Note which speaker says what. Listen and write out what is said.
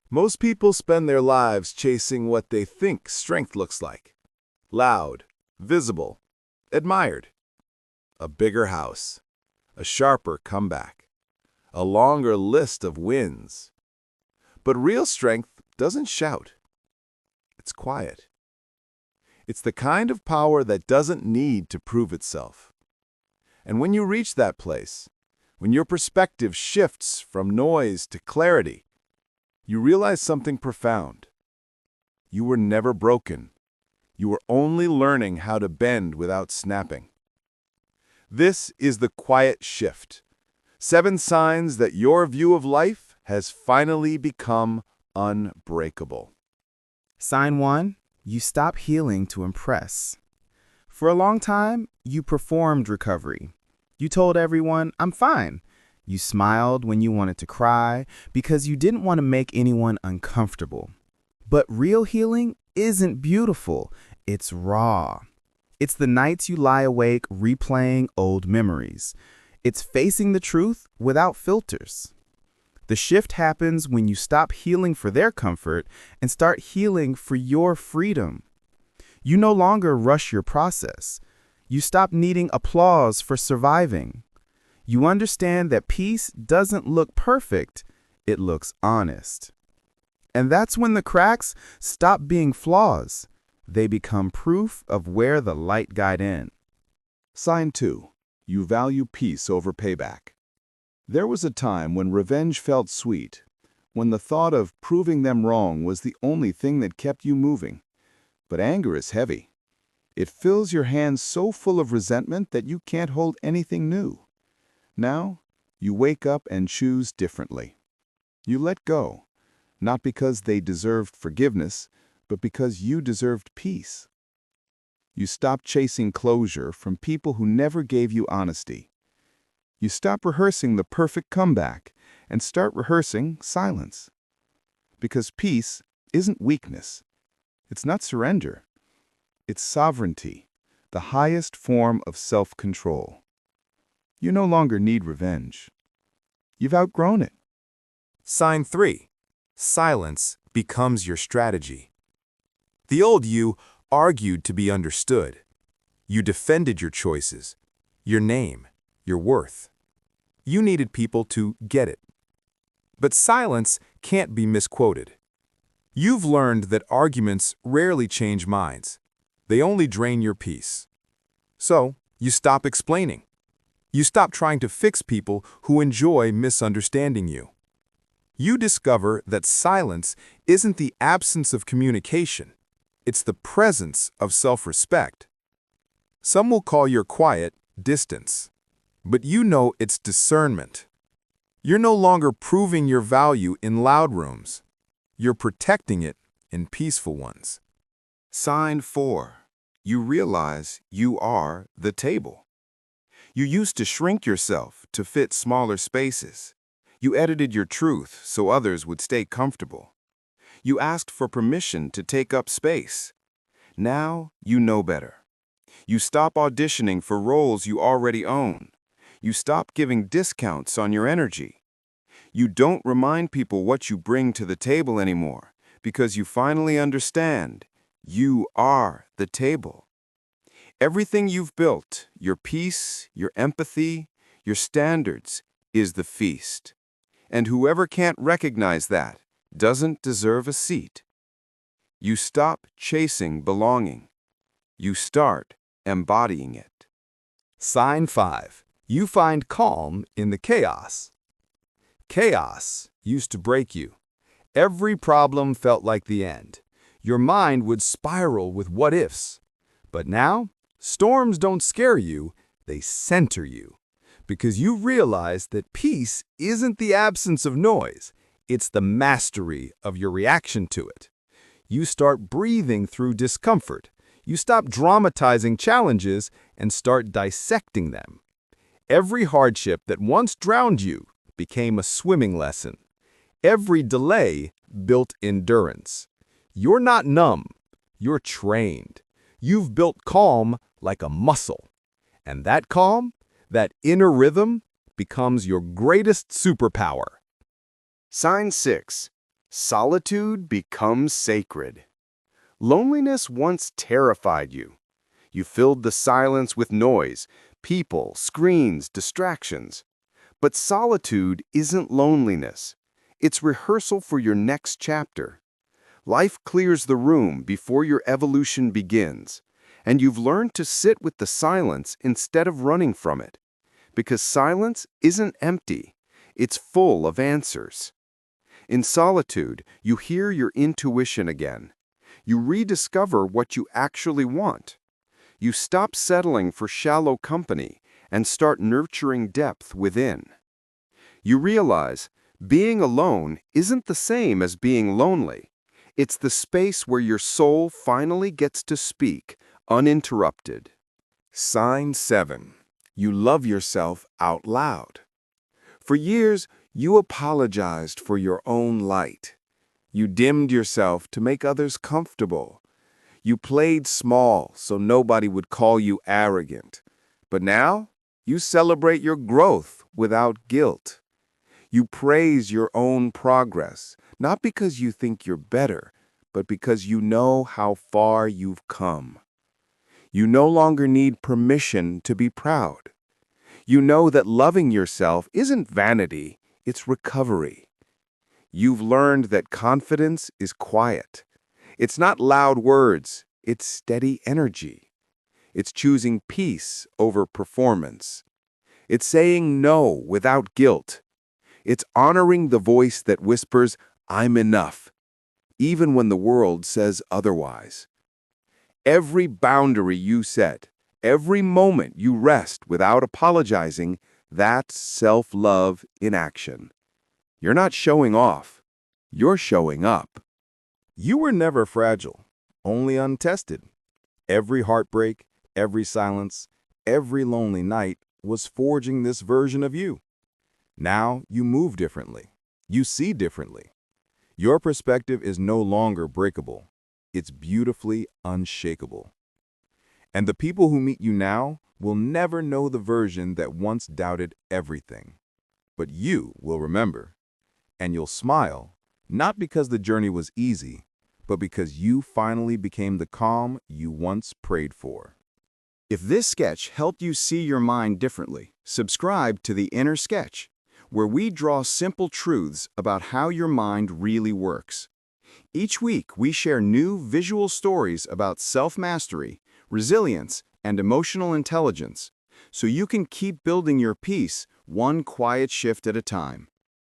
Speaker 1: Most people spend their lives chasing what they think strength looks like. Loud, visible, admired. A bigger house, a sharper comeback, a longer list of wins. But real strength doesn't shout. It's quiet. It's the kind of power that doesn't need to prove itself. And when you reach that place, when your perspective shifts from noise to clarity, you realize something profound. You were never broken. You were only learning how to bend without snapping. This is the quiet shift. 7 signs that your view of life has finally become unbreakable.
Speaker 2: Sign 1, you stop healing to impress. For a long time, you performed recovery. You told everyone, "I'm fine." You smiled when you wanted to cry because you didn't want to make anyone uncomfortable. But real healing isn't beautiful. It's raw. It's the nights you lie awake replaying old memories. It's facing the truth without filters. The shift happens when you stop healing for their comfort and start healing for your freedom. You no longer rush your process. You stop needing applause for surviving. You understand that peace doesn't look perfect, it looks honest. And that's when the cracks stop being flaws. They become proof of where the light got in.
Speaker 1: Sign 2. You value peace over payback. There was a time when revenge felt sweet, when the thought of proving them wrong was the only thing that kept you moving. But anger is heavy. It fills your hands so full of resentment that you can't hold anything new. Now, you wake up and choose differently. You let go, not because they deserved forgiveness, but because you deserved peace. You stop chasing closure from people who never gave you honesty. You stop rehearsing the perfect comeback and start rehearsing silence. Because peace isn't weakness. It's not surrender. It's sovereignty, the highest form of self-control. You no longer need revenge. You've outgrown it.
Speaker 3: Sign 3. Silence becomes your strategy. The old you argued to be understood. You defended your choices, your name, your worth. You needed people to get it. But silence can't be misquoted. You've learned that arguments rarely change minds. They only drain your peace. So, you stop explaining. You stop trying to fix people who enjoy misunderstanding you. You discover that silence isn't the absence of communication. It's the presence of self-respect. Some will call your quiet distance, but you know it's discernment. You're no longer proving your value in loud rooms. You're protecting it in peaceful ones.
Speaker 4: Sign 4. You realize you are the table. You used to shrink yourself to fit smaller spaces. You edited your truth so others would stay comfortable. You asked for permission to take up space. Now you know better. You stop auditioning for roles you already own. You stop giving discounts on your energy. You don't remind people what you bring to the table anymore because you finally understand you are the table. Everything you've built, your peace, your empathy, your standards, is the feast. And whoever can't recognize that doesn't deserve a seat. You stop chasing belonging. You start embodying it.
Speaker 3: Sign 5. You find calm in the chaos. Chaos used to break you. Every problem felt like the end. Your mind would spiral with what-ifs. But now, storms don't scare you, they center you. Because you realize that peace isn't the absence of noise, it's the mastery of your reaction to it. You start breathing through discomfort. You stop dramatizing challenges and start dissecting them. Every hardship that once drowned you became a swimming lesson. Every delay built endurance. You're not numb, you're trained. You've built calm like a muscle. And that calm, that inner rhythm, becomes your greatest superpower.
Speaker 4: Sign 6.
Speaker 1: Solitude becomes sacred. Loneliness once terrified you. You filled the silence with noise, people, screens, distractions. But solitude isn't loneliness. It's rehearsal for your next chapter. Life clears the room before your evolution begins, and you've learned to sit with the silence instead of running from it. Because silence isn't empty, it's full of answers. In solitude, you hear your intuition again. You rediscover what you actually want. You stop settling for shallow company and start nurturing depth within. You realize being alone isn't the same as being lonely. It's the space where your soul finally gets to speak, uninterrupted.
Speaker 4: Sign 7. You love yourself out loud. For years, you apologized for your own light. You dimmed yourself to make others comfortable. You played small so nobody would call you arrogant. But now, you celebrate your growth without guilt. You praise your own progress, not because you think you're better, but because you know how far you've come. You no longer need permission to be proud. You know that loving yourself isn't vanity, it's recovery. You've learned that confidence is quiet. It's not loud words, it's steady energy. It's choosing peace over performance. It's saying no without guilt. It's honoring the voice that whispers, "I'm enough," even when the world says otherwise. Every boundary you set, every moment you rest without apologizing, that's self-love in action. You're not showing off. You're showing up.
Speaker 3: You were never fragile, only untested. Every heartbreak, every silence, every lonely night was forging this version of you. Now you move differently. You see differently. Your perspective is no longer breakable. It's beautifully unshakable. And the people who meet you now will never know the version that once doubted everything. But you will remember. And you'll smile, not because the journey was easy, but because you finally became the calm you once prayed for.
Speaker 1: If this sketch helped you see your mind differently, subscribe to The Inner Sketch, where we draw simple truths about how your mind really works. Each week, we share new visual stories about self-mastery, resilience, and emotional intelligence, so you can keep building your peace one quiet shift at a time.